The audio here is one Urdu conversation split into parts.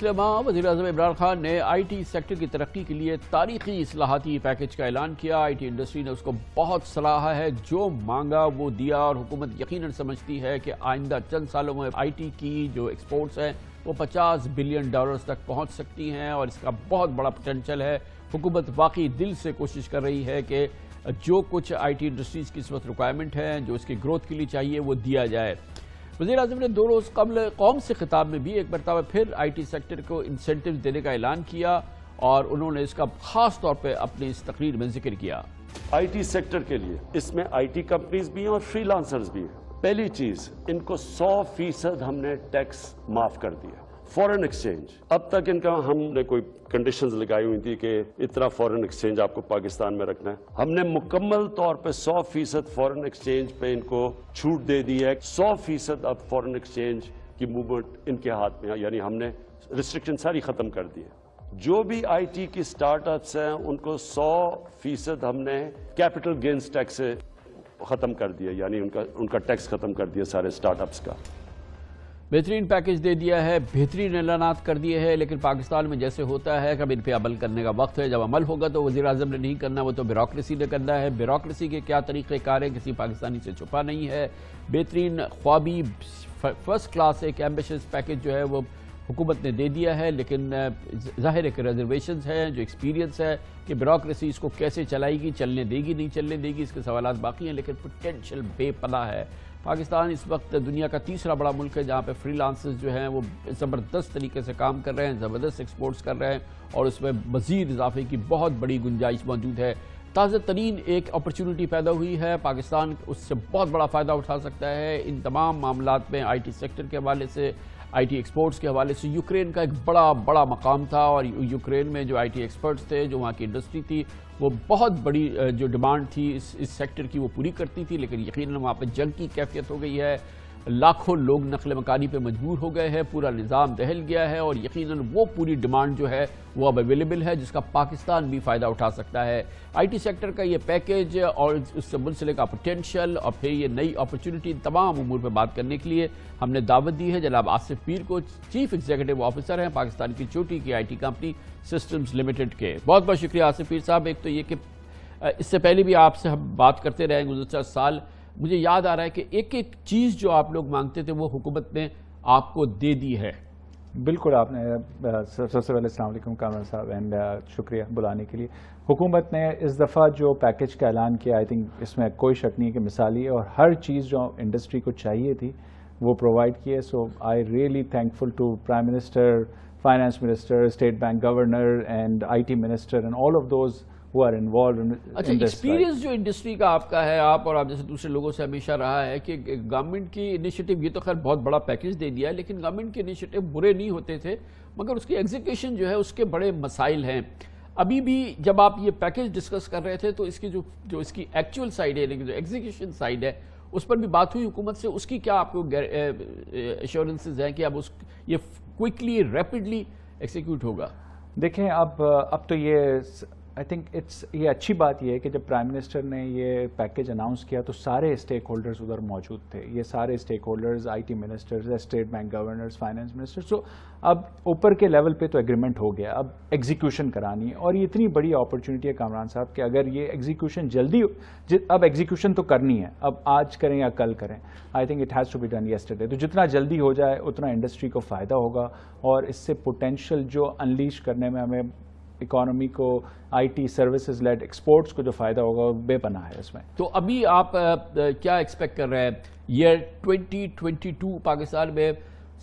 وزیراعظم عمران خان نے آئی ٹی سیکٹر کی ترقی کے لیے تاریخی اصلاحاتی پیکج کا اعلان کیا۔ آئی ٹی انڈسٹری نے اس کو بہت سراہا ہے، جو مانگا وہ دیا، اور حکومت یقیناً سمجھتی ہے کہ آئندہ چند سالوں میں آئی ٹی کی جو ایکسپورٹس ہیں وہ $50 بلین تک پہنچ سکتی ہیں، اور اس کا بہت بڑا پوٹینشل ہے۔ حکومت واقعی دل سے کوشش کر رہی ہے کہ جو کچھ آئی ٹی انڈسٹریز کی اس وقت ریکوائرمنٹ ہے، جو اس کی گروتھ کے لیے چاہیے، وہ دیا جائے۔ وزیراعظم نے 2 روز قبل قوم سے خطاب میں بھی ایک مرتبہ پھر آئی ٹی سیکٹر کو انسینٹیو دینے کا اعلان کیا، اور انہوں نے اس کا خاص طور پہ اپنی اس تقریر میں ذکر کیا۔ آئی ٹی سیکٹر کے لیے اس میں آئی ٹی کمپنیز بھی ہیں اور فری لانسرز بھی ہیں۔ پہلی چیز، ان کو 100% ہم نے ٹیکس معاف کر دیا۔ فورن ایکسچینج، اب تک ان کا ہم نے کوئی کنڈیشنز لگائی ہوئی تھی کہ اتنا فورن ایکسچینج آپ کو پاکستان میں رکھنا ہے، ہم نے مکمل طور پہ 100% فورن ایکسچینج پہ ان کو چھوٹ دے دی ہے۔ 100% اب فورن ایکسچینج کی موومنٹ ان کے ہاتھ میں ہے، یعنی ہم نے ریسٹرکشن ساری ختم کر دی ہے۔ جو بھی آئی ٹی کی سٹارٹ اپس ہیں ان کو 100% ہم نے کیپٹل گینز ٹیکس سے ختم کر دیا، یعنی ان کا ٹیکس ختم کر دیا سارے سٹارٹ اپس کا۔ بہترین پیکج دے دیا ہے، بہترین اعلانات کر دیے ہیں، لیکن پاکستان میں جیسے ہوتا ہے کہ اب ان پہ عمل کرنے کا وقت ہے۔ جب عمل ہوگا تو وزیراعظم نے نہیں کرنا، وہ تو بیوروکریسی نے کرنا ہے۔ بیوروکریسی کے کیا طریقہ کار ہیں کسی پاکستانی سے چھپا نہیں ہے۔ بہترین خوابی فرسٹ کلاس ایک ایمبیشس پیکج جو ہے وہ حکومت نے دے دیا ہے، لیکن ظاہر ہے کہ ریزرویشنز ہیں، جو ایکسپیرینس ہے کہ بیوروکریسی اس کو کیسے چلائے گی، چلنے دے گی نہیں چلنے دے گی، اس کے سوالات باقی ہیں، لیکن پوٹینشل بے پناہ ہے۔ پاکستان اس وقت دنیا کا تیسرا بڑا ملک ہے جہاں پہ فری لانسرز جو ہیں وہ زبردست طریقے سے کام کر رہے ہیں، زبردست ایکسپورٹس کر رہے ہیں، اور اس میں مزید اضافے کی بہت بڑی گنجائش موجود ہے۔ تازہ ترین ایک اپرچونٹی پیدا ہوئی ہے، پاکستان اس سے بہت بڑا فائدہ اٹھا سکتا ہے ان تمام معاملات میں۔ آئی ٹی سیکٹر کے حوالے سے، آئی ٹی ایکسپورٹس کے حوالے سے یوکرین کا ایک بڑا مقام تھا، اور یوکرین میں جو آئی ٹی ایکسپرٹس تھے، جو وہاں کی انڈسٹری تھی، وہ بہت بڑی جو ڈیمانڈ تھی اس سیکٹر کی وہ پوری کرتی تھی، لیکن یقیناً وہاں پہ جنگ کی کیفیت ہو گئی ہے، لاکھوں لوگ نقل مکانی پہ مجبور ہو گئے ہیں، پورا نظام دہل گیا ہے، اور یقیناً وہ پوری ڈیمانڈ جو ہے وہ اب اویلیبل ہے، جس کا پاکستان بھی فائدہ اٹھا سکتا ہے۔ آئی ٹی سیکٹر کا یہ پیکج اور اس سے منسلک کا پوٹینشل اور پھر یہ نئی اپرچونٹی، تمام امور پہ بات کرنے کے لیے ہم نے دعوت دی ہے جناب آصف پیر کو، چیف ایگزیکٹو آفیسر ہیں پاکستان کی چھوٹی کی I T company systems limited کے۔ بہت بہت شکریہ آصف پیر صاحب۔ ایک تو یہ کہ اس سے پہلے بھی آپ سے ہم بات کرتے رہے گزشتہ سال، مجھے یاد آ رہا ہے کہ ایک چیز جو آپ لوگ مانگتے تھے وہ حکومت نے آپ کو دے دی ہے۔ بالکل، آپ نے سب سے پہلے السلام علیکم کامران صاحب، اینڈ شکریہ بلانے کے لیے۔ حکومت نے اس دفعہ جو پیکج کا اعلان کیا، آئی تھنک اس میں کوئی شک نہیں کہ مثالی، اور ہر چیز جو انڈسٹری کو چاہیے تھی وہ پرووائڈ کیے۔ So I really thankful to prime minister, finance minister, state bank governor and I T minister and all of those who are involved in this. اچھا، ایکسپیرینس جو انڈسٹری کا آپ کا ہے، آپ اور آپ جیسے دوسرے لوگوں سے ہمیشہ رہا ہے کہ گورنمنٹ کی انیشیٹو، یہ تو خیر بہت بڑا پیکج دے دیا ہے، لیکن گورنمنٹ کے انیشیٹو برے نہیں ہوتے تھے، مگر اس کی ایگزیکیوشن جو ہے اس کے بڑے مسائل ہیں۔ ابھی بھی جب آپ یہ پیکج ڈسکس کر رہے تھے تو اس کی جو اس کی ایکچوئل سائڈ ہے، لیکن جو ایگزیکیوشن سائڈ ہے اس پر بھی بات ہوئی حکومت سے، اس کی کیا آپ کو ایشورنسز ہیں کہ اب یہ کوئکلی ریپڈلی ایکسیکیوٹ ہوگا؟ دیکھیں، اب تو آئی تھنک یہ اچھی بات یہ ہے کہ جب پرائم منسٹر نے یہ پیکج اناؤنس کیا تو سارے اسٹیک ہولڈرز ادھر موجود تھے۔ یہ سارے stakeholders, I T ministers, state bank governors, finance minister, so اب اوپر کے لیول پہ تو ایگریمنٹ ہو گیا، اب ایگزیکیوشن کرانی ہے، اور یہ اتنی بڑی اپرچونٹی ہے کامران صاحب کہ اگر یہ ایگزیکیوشن اب ایگزیکیوشن تو کرنی ہے، اب آج کریں یا کل کریں، I think it has to be done yesterday. تو جتنا جلدی ہو جائے اتنا انڈسٹری کو فائدہ ہوگا، اور اس سے پوٹینشیل جو انلیش کرنے میں ہمیں اکانومی کو، I T services lead exports کو جو فائدہ ہوگا وہ بے پناہ ہے اس میں۔ تو ابھی آپ کیا ایکسپیکٹ کر رہے ہیں؟ ایئر 2022 پاکستان میں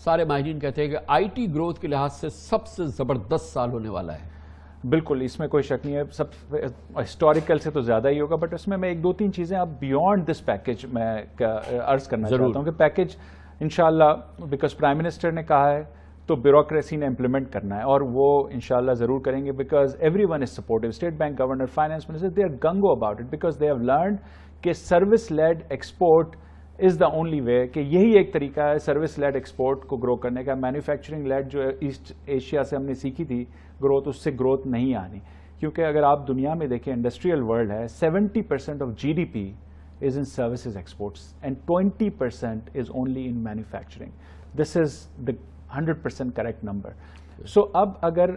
سارے ماہرین کہتے ہیں کہ آئی ٹی گروتھ کے لحاظ سے سب سے زبردست سال ہونے والا ہے۔ بالکل، اس میں کوئی شک نہیں ہے، سب ہسٹوریکل سے تو زیادہ ہی ہوگا، بٹ اس میں ایک دو تین چیزیں اب بیونڈ دس پیکج میں عرض کرنا چاہتا ہوں کہ پیکج انشاءاللہ، بیکاز پرائم منسٹر نے کہا ہے تو بیوروکریسی نے امپلیمنٹ کرنا ہے، اور وہ انشاءاللہ ضرور کریں گے، because every one is supportive, state bank governor, finance minister, they are gung ho about it, because they have learned کہ service led export is the only way, کہ یہی ایک طریقہ ہے سروس لیڈ ایکسپورٹ کو گرو کرنے کا۔ مینوفیکچرنگ لیڈ جو ایسٹ ایشیا سے ہم نے سیکھی تھی گروتھ، اس سے گروتھ نہیں آنی، کیونکہ اگر آپ دنیا میں دیکھیں انڈسٹریل ورلڈ ہے، 70% of GDP is in services exports and 20% is only in manufacturing. This is the 100% correct number. سو اب اگر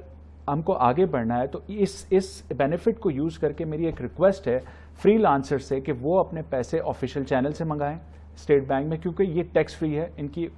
ہم کو آگے بڑھنا ہے تو اس بینیفٹ کو یوز کر کے میری ایک ریکویسٹ ہے فری لانسر سے کہ وہ اپنے پیسے آفیشیل چینل سے منگائیں اسٹیٹ بینک میں، کیونکہ یہ ٹیکس فری ہے، ان کی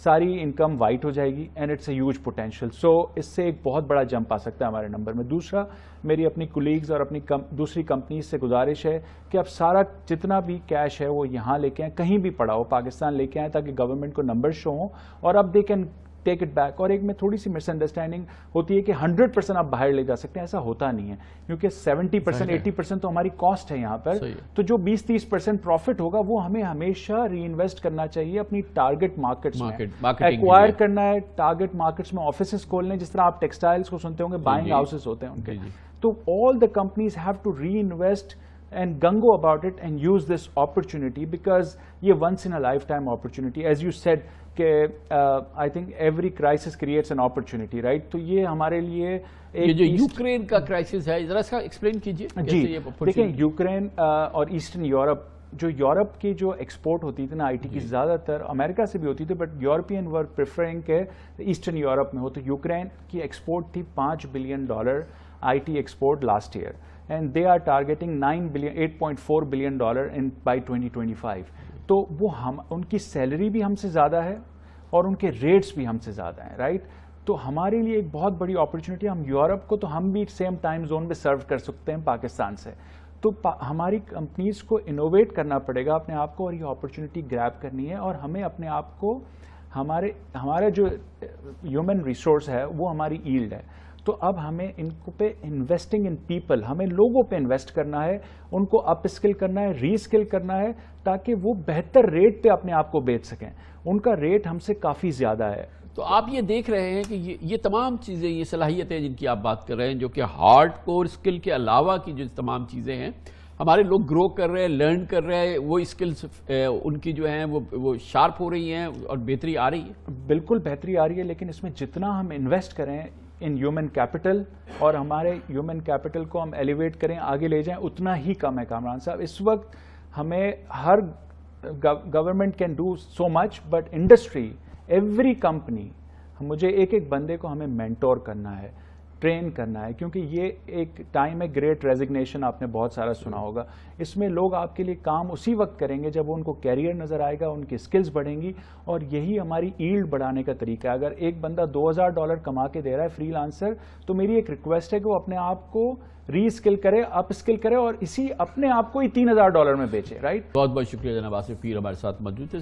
ساری انکم وائٹ ہو جائے گی and it's a huge potential. So اس سے ایک بہت بڑا جمپ آ سکتا ہے ہمارے نمبر میں. دوسرا، میری اپنی کولیگز اور اپنی دوسری کمپنیز سے گزارش ہے کہ اب سارا جتنا بھی کیش ہے وہ یہاں لے کے آئیں، کہیں بھی پڑا ہو پاکستان لے کے آئیں تاکہ گورنمنٹ کو نمبر شو ہوں اور اب they can take it back. اور ایک میں تھوڑی سی مس انڈرسٹینڈنگ ہوتی ہے کہ 100% آپ باہر لے جا سکتے ہیں، ایسا ہوتا نہیں ہے، کیونکہ 70% 80% تو ہماری کاسٹ ہے یہاں پر. تو جو 20-30% پروفٹ ہوگا وہ ہمیں ہمیشہ ری انویسٹ کرنا چاہیے اپنی ٹارگٹ مارکیٹس میں، ایکوائر کرنا ہے ٹارگٹ مارکیٹس میں، آفیسز کھولنے، جس طرح آپ ٹیکسٹائلس کو سنتے ہوں گے بائنگ ہاؤسز ہوتے ہیں ان کے. تو all the companies have to reinvest and gung about it and use this opportunity because یہ once in a lifetime opportunity, as you said کہ I think every crisis creates an opportunity, right? تو یہ ہمارے لیے یہ جو یوکرین کا کرائسس ہے ذرا اس کا ایکسپلین کیجیے. جی دیکھیں، یوکرین اور ایسٹرن یورپ، جو یورپ کی جو ایکسپورٹ ہوتی تھی نا آئی ٹی کی، زیادہ تر امریکہ سے بھی ہوتی تھی، بٹ یورپین ور پریفرنگ کہ ایسٹرن یورپ میں ہو. تو یوکرین کی ایکسپورٹ تھی $5 billion I T export last year. And they are targeting $8.4 billion by 2025. تو وہ ان کی سیلری بھی ہم سے زیادہ ہے اور ان کے ریٹس بھی ہم سے زیادہ ہیں، رائٹ؟ تو ہمارے لیے ایک بہت بڑی اپرچونٹی. ہم یورپ کو تو ہم بھی سیم ٹائم زون میں سرو کر سکتے ہیں پاکستان سے. تو ہماری کمپنیز کو انوویٹ کرنا پڑے گا اپنے آپ کو اور یہ اپرچونٹی گریب کرنی ہے. اور ہمیں اپنے آپ کو ہمارا جو ہیومن ریسورس ہے وہ ہماری ایلڈ ہے. تو اب ہمیں ان کو پہ انویسٹنگ ان پیپل، ہمیں لوگوں پہ انویسٹ کرنا ہے، ان کو اپ اسکل کرنا ہے، ری اسکل کرنا ہے تاکہ وہ بہتر ریٹ پہ اپنے آپ کو بیچ سکیں. ان کا ریٹ ہم سے کافی زیادہ ہے. تو آپ یہ دیکھ رہے ہیں کہ یہ تمام چیزیں، یہ صلاحیتیں جن کی آپ بات کر رہے ہیں، جو کہ ہارڈ کور اسکل کے علاوہ کی جو تمام چیزیں ہیں، ہمارے لوگ گرو کر رہے ہیں، لرن کر رہے ہیں، وہ اسکلس ان کی جو ہیں وہ شارپ ہو رہی ہیں اور بہتری آ رہی ہے. بالکل بہتری آ رہی ہے، لیکن اس میں جتنا ہم انویسٹ کریں ان ہیومن کیپٹل اور ہمارے ہیومن کیپٹل کو ہم ایلیویٹ کریں، آگے لے جائیں، اتنا ہی کم ہے. کامران صاحب، اس وقت ہمیں ہر government can do so much, but industry, every company, مجھے ایک ایک بندے کو ہمیں مینٹور کرنا ہے، ٹرین کرنا ہے، کیونکہ یہ ایک ٹائم ہے گریٹ ریزگنیشن، آپ نے بہت سارا سنا ہوگا. اس میں لوگ آپ کے لیے کام اسی وقت کریں گے جب ان کو کیریئر نظر آئے گا، ان کی سکلز بڑھیں گی، اور یہی ہماری ایلڈ بڑھانے کا طریقہ ہے. اگر ایک بندہ $2000 کما کے دے رہا ہے فری لانسر، تو میری ایک ریکویسٹ ہے کہ وہ اپنے آپ کو ری اسکل کرے، اپ اسکل کرے، اور اسی اپنے آپ کو ہی $3000 میں بیچے، رائٹ؟ بہت بہت شکریہ جناب آصف پیر ہمارے ساتھ موجود تھے.